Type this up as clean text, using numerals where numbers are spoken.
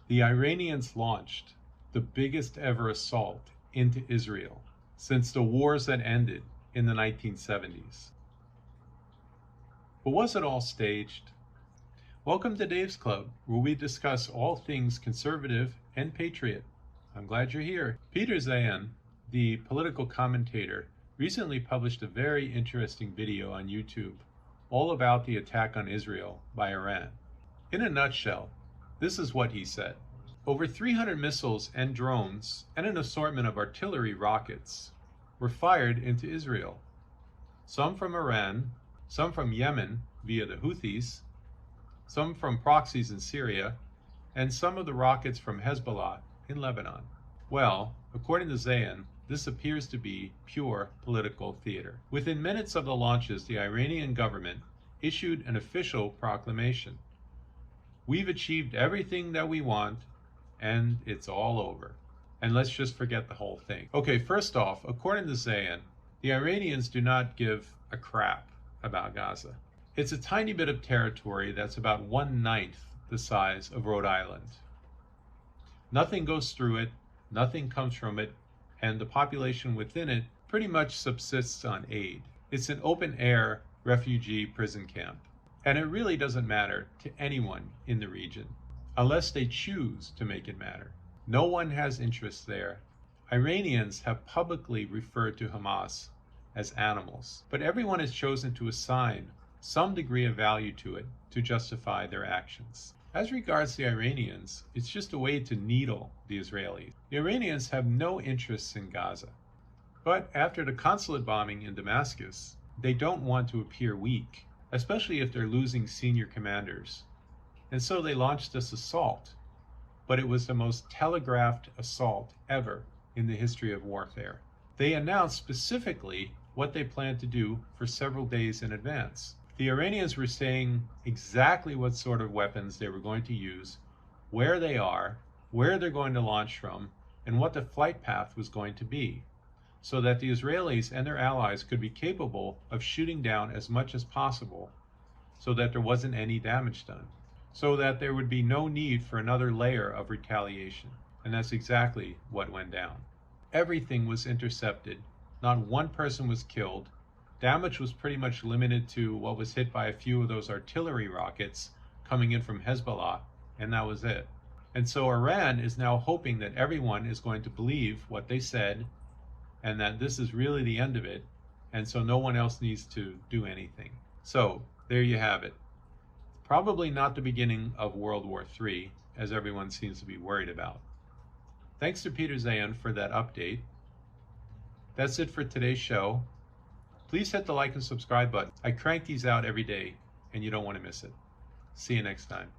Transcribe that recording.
The Iranians launched the biggest ever assault into Israel since the wars that ended in the 1970s. But was it all staged? Welcome to Dave's Club, where we discuss all things conservative and patriot. I'm glad you're here. Peter Zayan, the political commentator, recently published a very interesting video on YouTube all about the attack on Israel by Iran. In a nutshell, this is what he said. Over 300 missiles and drones and an assortment of artillery rockets were fired into Israel. Some from Iran, some from Yemen via the Houthis, some from proxies in Syria, and some of the rockets from Hezbollah in Lebanon. Well, according to Zayan, this appears to be pure political theater. Within minutes of the launches, the Iranian government issued an official proclamation. We've achieved everything that we want, and it's all over. And let's just forget the whole thing. Okay, first off, according to Zayan, the Iranians do not give a crap about Gaza. It's a tiny bit of territory that's about 1/9 the size of Rhode Island. Nothing goes through it, nothing comes from it, and the population within it pretty much subsists on aid. It's an open-air refugee prison camp. And it really doesn't matter to anyone in the region, unless they choose to make it matter. No one has interest there. Iranians have publicly referred to Hamas as animals, but everyone has chosen to assign some degree of value to it to justify their actions. As regards the Iranians, it's just a way to needle the Israelis. The Iranians have no interests in Gaza, but after the consulate bombing in Damascus, they don't want to appear weak, especially if they're losing senior commanders. And so they launched this assault, but it was the most telegraphed assault ever in the history of warfare. They announced specifically what they planned to do for several days in advance. The Iranians were saying exactly what sort of weapons they were going to use, where they are, where they're going to launch from, and what the flight path was going to be, so that the Israelis and their allies could be capable of shooting down as much as possible so that there wasn't any damage done, so that there would be no need for another layer of retaliation. And that's exactly what went down. Everything was intercepted. Not one person was killed. Damage was pretty much limited to what was hit by a few of those artillery rockets coming in from Hezbollah, and that was it. And so Iran is now hoping that everyone is going to believe what they said and that this is really the end of it, and so no one else needs to do anything. So, there you have it. Probably not the beginning of World War III, as everyone seems to be worried about. Thanks to Peter Zayan for that update. That's it for today's show. Please hit the like and subscribe button. I crank these out every day, and you don't want to miss it. See you next time.